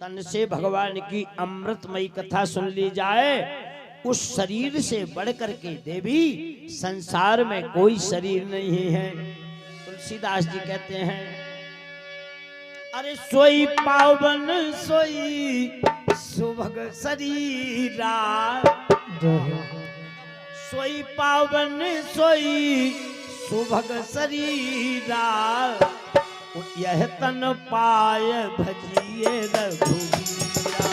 तन से भगवान की अमृतमयी कथा सुन ली जाए, उस शरीर से बढ़कर के देवी संसार में कोई शरीर नहीं है। तुलसीदास जी कहते हैं, अरे सोई पावन सोई सुभग शरीरा, सोई पावन सोई सुभग शरीरा, यह तन पाय भजिए रघुवीरा।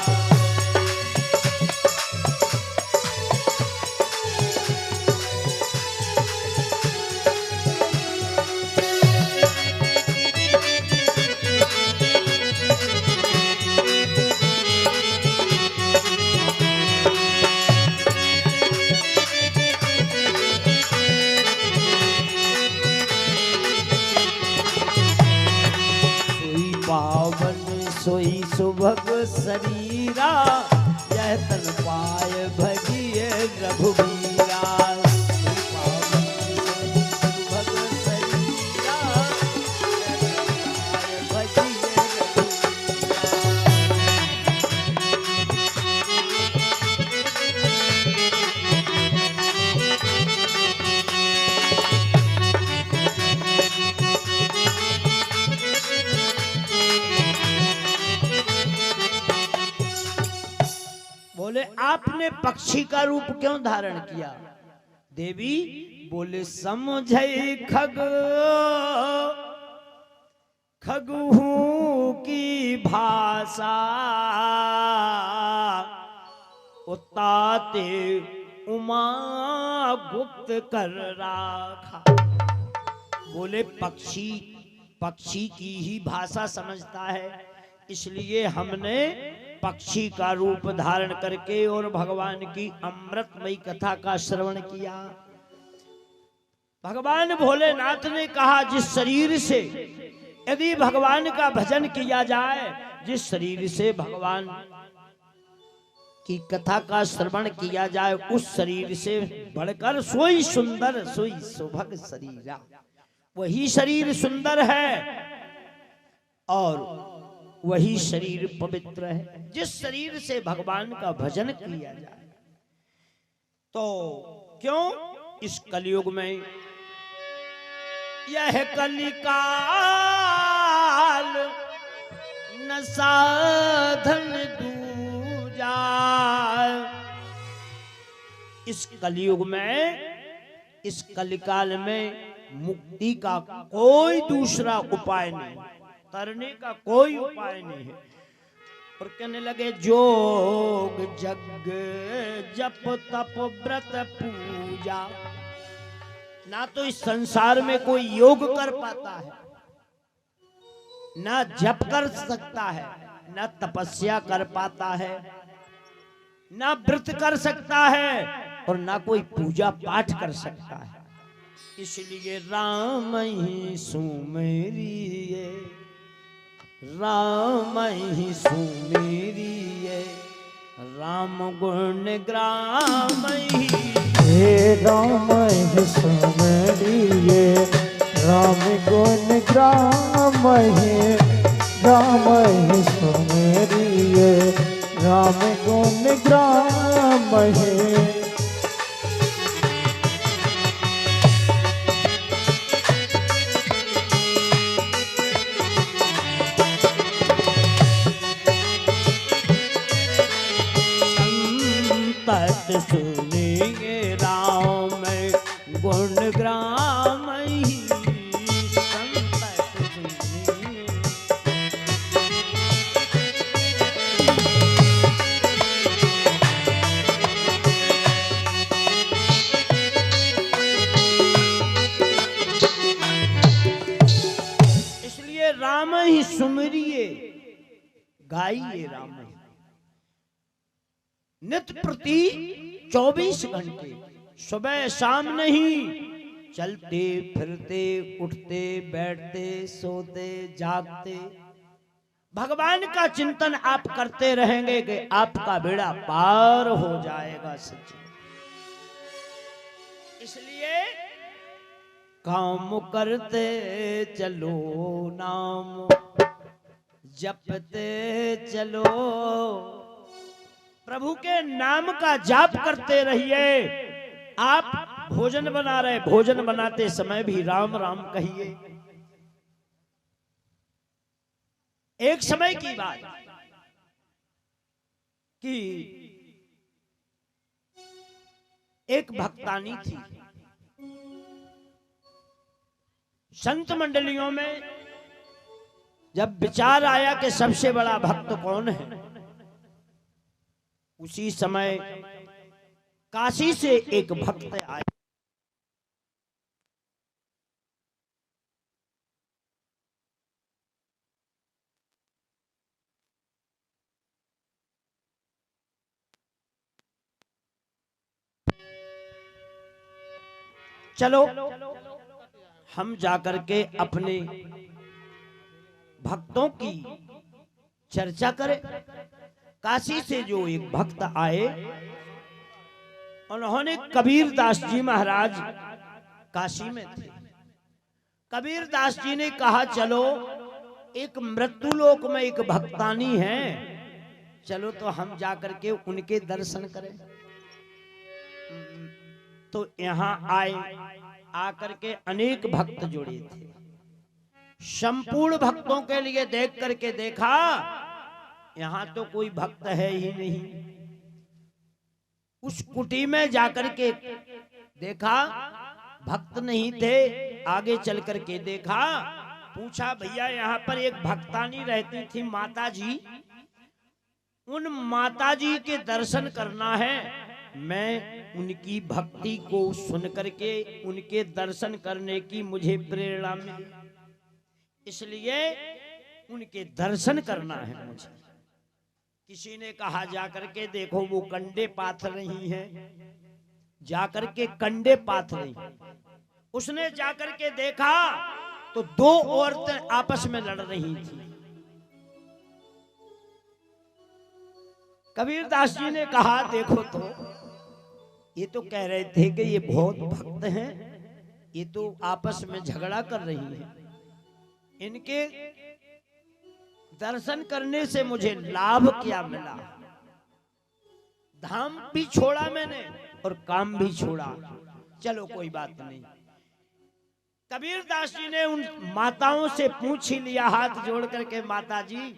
सोई सुभग शरीरा, यह तन पाय भजिए रघुवीरा। बोले आपने पक्षी का रूप क्यों धारण किया? देवी बोले समझे खग खगहू की भाषा, उताते उमा गुप्त कर राखा। बोले पक्षी पक्षी की ही भाषा समझता है, इसलिए हमने पक्षी का रूप धारण करके और भगवान की अमृतमयी कथा का श्रवण किया। भगवान भोलेनाथ ने कहा, जिस शरीर से यदि भगवान का भजन किया जाए, जिस शरीर से भगवान की कथा का श्रवण किया जाए, उस शरीर से बढ़कर सोई सुंदर सोई सुभग शरीरा, वही शरीर सुंदर है और वही शरीर पवित्र है। जिस शरीर से भगवान का भजन किया जाए, तो क्यों इस कलयुग में, यह कलिकाल न साधन दूजा, इस कलयुग में, इस कलिकाल में मुक्ति का कोई दूसरा उपाय नहीं, तरने का कोई उपाय नहीं है। और कहने लगे, जोग जग जप तप व्रत पूजा, ना तो इस संसार में कोई योग कर पाता है, ना जप कर सकता है, ना तपस्या कर पाता है, ना व्रत कर सकता है, और ना कोई पूजा पाठ कर सकता है। इसलिए राम ही सुमेरिये, राम ही सुमेरिये, राम गुण ग्राम ही, हे राम ही सुमेरिये, राम गुण ग्राम ही, राम ही सुमेरिये, राम गुण ग्राम ही। सुनिए राम गुण ग्राम ही, संतत सुनिए। इसलिए राम ही सुमरिए, गाइए राम ही नित प्रति 24 घंटे, सुबह शाम नहीं, चलते फिरते उठते बैठते सोते जागते भगवान का चिंतन आप करते रहेंगे कि आपका बेड़ा पार हो जाएगा सच्ची। इसलिए काम करते चलो नाम जपते चलो, प्रभु के नाम का जाप करते रहिए। आप भोजन बना रहे, भोजन बनाते समय भी राम राम कहिए। एक समय की बात कि एक भक्तानी थी। संत मंडलियों में जब विचार आया कि सबसे बड़ा भक्त कौन है, उसी समय काशी से एक भक्त आए। चलो हम जाकर के अपने भक्तों की चर्चा करें। काशी से जो एक भक्त आए, उन्होंने कबीर दास जी महाराज काशी में थे। कबीर दास जी ने कहा चलो एक मृत्युलोक में एक भक्तानी है, चलो तो हम जाकर के उनके दर्शन करें। तो यहाँ आए, आकर के अनेक भक्त जुड़े थे। संपूर्ण भक्तों के लिए देख करके देखा, यहाँ तो कोई भक्त है ही नहीं। उस कुटी में जाकर के देखा, भक्त नहीं थे। आगे चल करके देखा, पूछा भैया यहाँ पर एक भक्तानी रहती थी माता जी, उन माता जी के दर्शन करना है। मैं उनकी भक्ति को सुन करके उनके दर्शन करने की मुझे प्रेरणा मिली, इसलिए उनके दर्शन करना है मुझे। किसी ने कहा जाकर के देखो वो कंडे पाथ रही हैं, जाकर के कंडे पाथ रही। उसने जाकर के देखा तो दो औरतें आपस में लड़ रही थी। कबीर दास जी ने कहा देखो तो ये तो कह रहे थे कि ये बहुत भक्त हैं, ये तो आपस में झगड़ा कर रही हैं। इनके दर्शन करने से मुझे लाभ क्या मिला? धाम भी छोड़ा मैंने और काम भी छोड़ा। चलो कोई बात नहीं। कबीर दास जी ने उन माताओं से पूछ ही लिया हाथ जोड़ करके, माता जी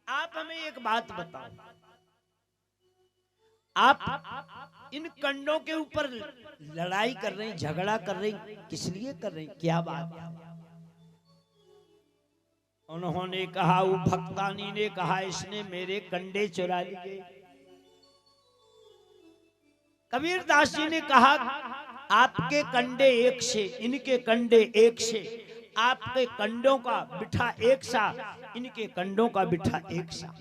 आप हमें एक बात बताओ, आप इन कंडों के ऊपर लड़ाई कर रही, झगड़ा कर रही, किस लिए कर रही, क्या बात है? उन्होंने कहा, वो भक्तानी ने कहा इसने मेरे कंडे चुरा लिए। कबीर दास जी ने कहा आपके कंडे एक से, इनके कंडे एक से, आपके कंडों का बिठा एक सा, इनके कंडों का बिठा एक सा।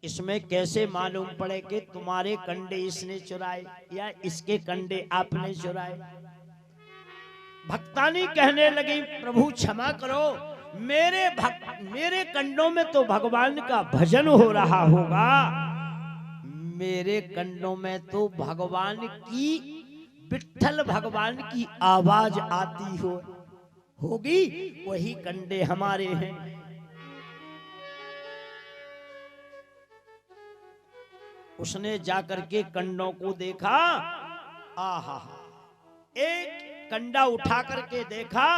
इसमें कैसे मालूम पड़े कि तुम्हारे कंडे इसने चुराए या इसके कंडे आपने चुराए? भक्तानी कहने लगी, प्रभु क्षमा करो, मेरे कंडों में तो भगवान का भजन हो रहा होगा, मेरे कंडों में तो भगवान की, विट्ठल भगवान की आवाज आती होगी, वही कंडे हमारे हैं। उसने जाकर के कंडों को देखा, आहा, एक कंडा उठा करके देखा,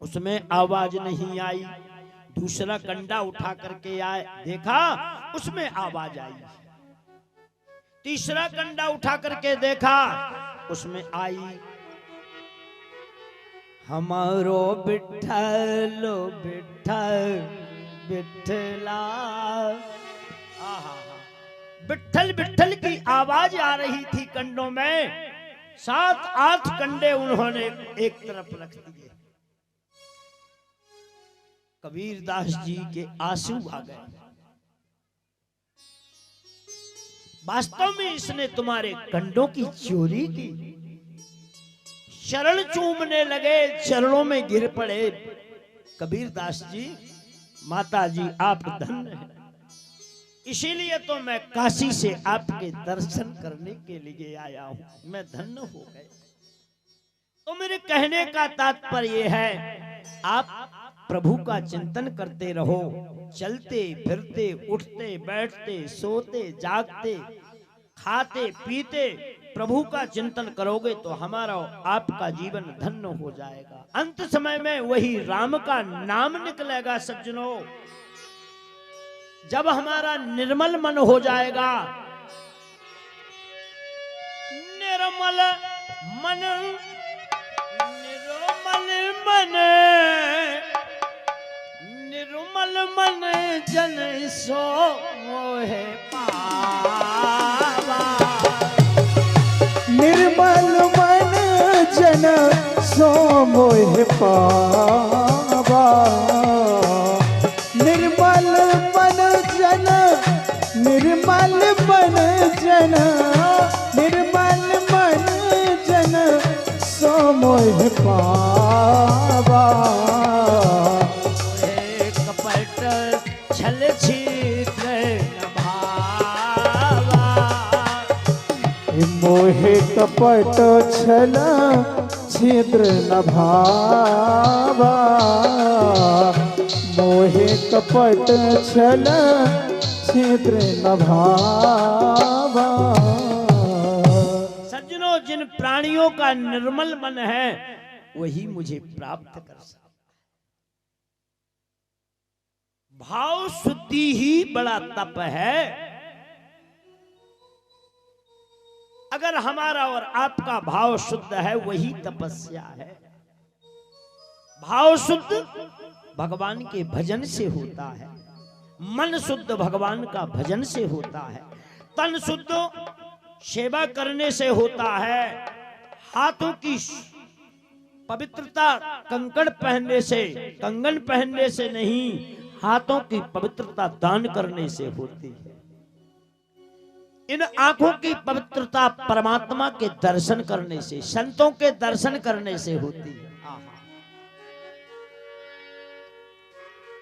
उसमें आवाज नहीं आई। दूसरा कंडा उठा करके आए, देखा, उसमें आवाज आई। तीसरा कंडा उठा करके देखा, उसमें आई, हमारो विट्ठल विट्ठल विट्ठला। आहा, विट्ठल विट्ठल की आवाज आ रही थी कंडों में। 7-8 कंडे उन्होंने एक तरफ रख दिए। कबीर दास जी के आंसू आ गए। वास्तव में इसने तुम्हारे कंडों की चोरी की। चरण चूमने लगे, चरणों में गिर पड़े। कबीर दास जी, माता जी आप धन्य हैं, इसीलिए तो मैं काशी से आपके दर्शन करने के लिए आया हूं, मैं धन्य हो गया। तो मेरे कहने का तात्पर्य है, आप प्रभु का चिंतन करते रहो। चलते फिरते उठते बैठते सोते जागते खाते पीते प्रभु का चिंतन करोगे तो हमारा आपका जीवन धन्य हो जाएगा। अंत समय में वही राम का नाम निकलेगा सज्जनों। जब हमारा निर्मल मन हो जाएगा, निर्मल मन, निर्मल मन, निर्मल मन जन सो मोहे पावा। निर्मल मन जन सो मोहे पावा। निर्मल मन जन, निर्मल मन जन, निर्मल मन जन सो मोहे पावा। कपट छल छिद्र न भावा। मोहे कपट छल छिद्र न भावा। मोहे कपट छल छिद्र न भावा। सज्जनों, जिन प्राणियों का निर्मल मन है वही मुझे प्राप्त कर सकता। भाव शुद्धि ही बड़ा तप है। अगर हमारा और आपका भाव शुद्ध है वही तपस्या है। भाव शुद्ध भगवान के भजन से होता है। मन शुद्ध भगवान का भजन से होता है। तन शुद्ध सेवा करने से होता है। हाथों की पवित्रता कंकण पहनने से, कंगन पहनने से नहीं, हाथों की पवित्रता दान करने से होती है। इन आंखों की पवित्रता परमात्मा के दर्शन करने से, संतों के दर्शन करने से होती है।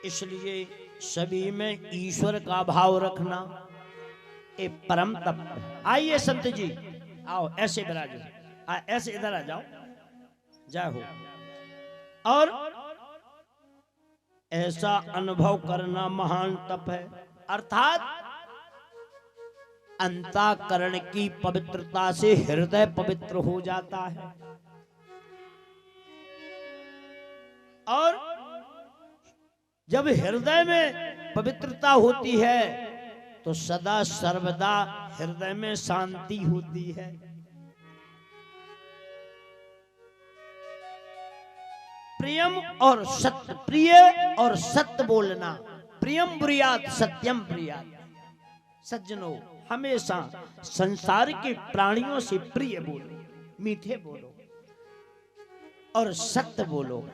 इसलिए सभी में ईश्वर का भाव रखना एक परम तप है। आइए संत जी, आओ ऐसे विराजो, ऐसे इधर आ जाओ, जय हो। और ऐसा अनुभव करना महान तप है। अर्थात अंतःकरण की पवित्रता से हृदय पवित्र हो जाता है। और जब हृदय में पवित्रता होती है तो सदा सर्वदा हृदय में शांति होती है। प्रियम और सत्य, प्रिय और सत्य बोलना। प्रियम ब्रूयात् सत्यम ब्रूयात्। सज्जनों, हमेशा संसार के प्राणियों से प्रिय बोलो, मीठे बोलो और सत्य बोलो।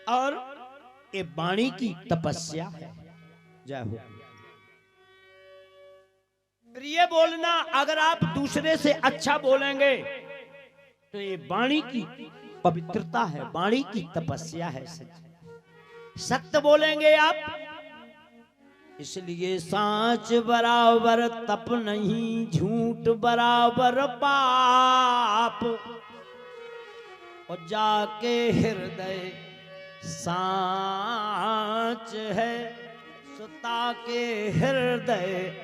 और ये वाणी की तपस्या है। जय हो। प्रिय बोलना, अगर आप दूसरे से अच्छा बोलेंगे तो ये वाणी की पवित्रता है, वाणी की तपस्या है। सत्य बोलेंगे आप, इसलिए सांच बराबर तप नहीं, झूठ बराबर पाप। और जाके हृदय सांच है, सुता के हृदय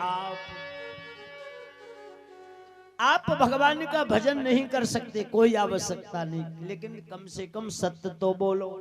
आप भगवान का भजन नहीं कर सकते, कोई आवश्यकता नहीं, लेकिन कम से कम सत्य तो बोलो।